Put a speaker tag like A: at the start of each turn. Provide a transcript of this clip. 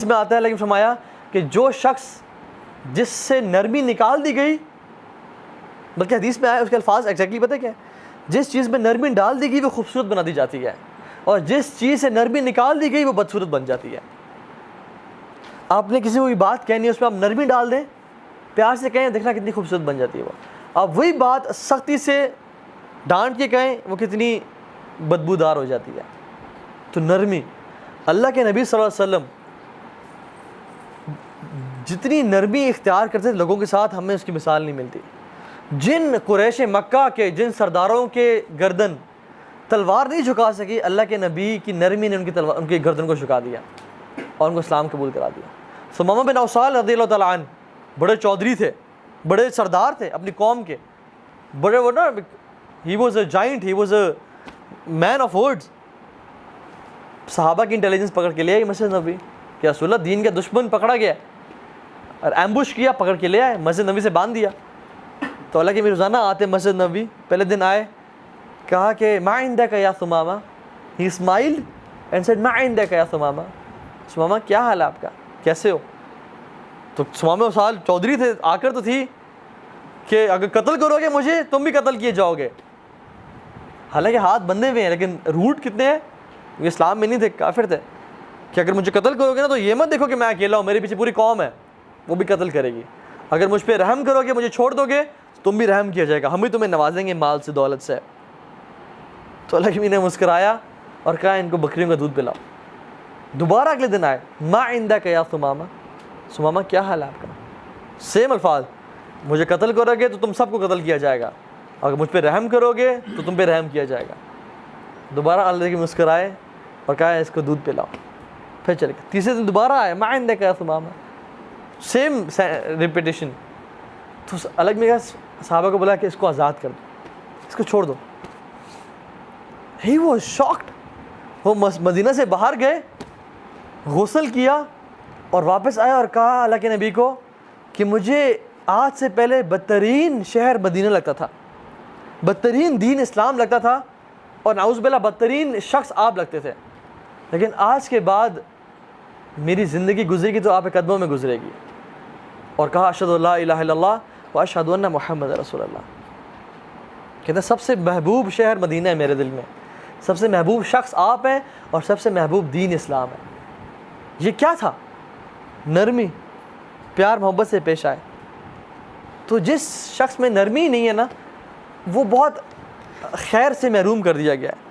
A: اس میں آتا ہے لیکن فرمایا کہ جو شخص جس سے نرمی نکال دی گئی، بلکہ حدیث میں آیا اس کے الفاظ ایگزیکٹلی پتہ کیا ہے، جس چیز میں نرمی ڈال دی گئی وہ خوبصورت بنا دی جاتی ہے، اور جس چیز سے نرمی نکال دی گئی وہ بدصورت بن جاتی ہے۔ آپ نے کسی کو بات کہنی ہے، اس میں آپ نرمی ڈال دیں، پیار سے کہیں، دیکھنا کتنی خوبصورت بن جاتی ہے وہ۔ آپ وہی بات سختی سے ڈانٹ کے کہیں، وہ کتنی بدبودار ہو جاتی ہے۔ تو نرمی، اللہ کے نبی صلی اللہ علیہ وسلم جتنی نرمی اختیار کرتے تھے لوگوں کے ساتھ، ہمیں اس کی مثال نہیں ملتی۔ جن قریش مکہ کے جن سرداروں کے گردن تلوار نہیں جھکا سکی، اللہ کے نبی کی نرمی نے ان کی گردن کو جھکا دیا اور ان کو اسلام قبول کرا دیا۔ ثمامہ بن اوصال رضی اللہ تعالیٰ عنہ بڑے چودھری تھے، بڑے سردار تھے اپنی قوم کے، بڑے وہ نا، he was a giant, he was a man of words. صحابہ کی انٹیلیجنس پکڑ کے لے آئی مسجد نبوی کہ رسول اللہ دین کا دشمن پکڑا گیا اور ایمبوش کیا، پکڑ کے لے آئے، مسجد نبوی سے باندھ دیا۔ تو اللہ کے روزانہ آتے مسجد نبوی، پہلے دن آئے، کہا کہ ما عندک یا ثمامہ، ہی اسمائلڈ اینڈ سیڈ ما عندک یا ثمامہ، ثمامہ کیا حال ہے آپ کا، کیسے ہو؟ تو ثمامہ اوصال چودھری تھے، آ کر تو تھی کہ اگر قتل کرو گے مجھے تم بھی قتل کیے جاؤ گے، حالانکہ ہاتھ بندھے ہوئے ہیں لیکن روٹ کتنے ہیں، یہ اسلام میں نہیں تھے، کافر تھے، کہ اگر مجھے قتل کرو گے نا تو یہ مت دیکھو کہ میں اکیلا ہوں، میرے پیچھے پوری قوم ہے وہ بھی قتل کرے گی، اگر مجھ پہ رحم کرو گے، مجھے چھوڑ دو گے، تم بھی رحم کیا جائے گا، ہم بھی تمہیں نوازیں گے مال سے، دولت سے۔ تو اللہ کی نے مسکرایا اور کہا ان کو بکریوں کا دودھ پلاؤ۔ دوبارہ اگلے دن آئے، ما عندک یا ثمامہ، ثمامہ کیا حال ہے آپ کا؟ سیم الفاظ، مجھے قتل کرو گے تو تم سب کو قتل کیا جائے گا، اگر مجھ پہ رحم کرو گے تو تم پہ رحم کیا جائے گا۔ دوبارہ اللہ کی مسکرائے اور کہا اس کو دودھ پلاؤ، پھر چلے گئے۔ تیسرے دن دوبارہ آئے، ما عندک یا ثمامہ، سیم ریپیٹیشن۔ تو الگ میں صحابہ کو بولا کہ اس کو آزاد کر دو، اس کو چھوڑ دو۔ He was shocked. وہ مدینہ سے باہر گئے، غسل کیا اور واپس آیا اور کہا اللہ کے نبی کو کہ مجھے آج سے پہلے بدترین شہر مدینہ لگتا تھا، بدترین دین اسلام لگتا تھا، اور نعوذ باللہ بدترین شخص آپ لگتے تھے، لیکن آج کے بعد میری زندگی گزرے گی تو آپ کے قدموں میں گزرے گی۔ اور کہا اشہد ان لا الہ الا اللہ و اشہد ان محمد رسول اللہ۔ کہتے ہیں سب سے محبوب شہر مدینہ ہے میرے دل میں، سب سے محبوب شخص آپ ہیں، اور سب سے محبوب دین اسلام ہے۔ یہ کیا تھا؟ نرمی، پیار محبت سے پیش آئے۔ تو جس شخص میں نرمی نہیں ہے نا، وہ بہت خیر سے محروم کر دیا گیا ہے۔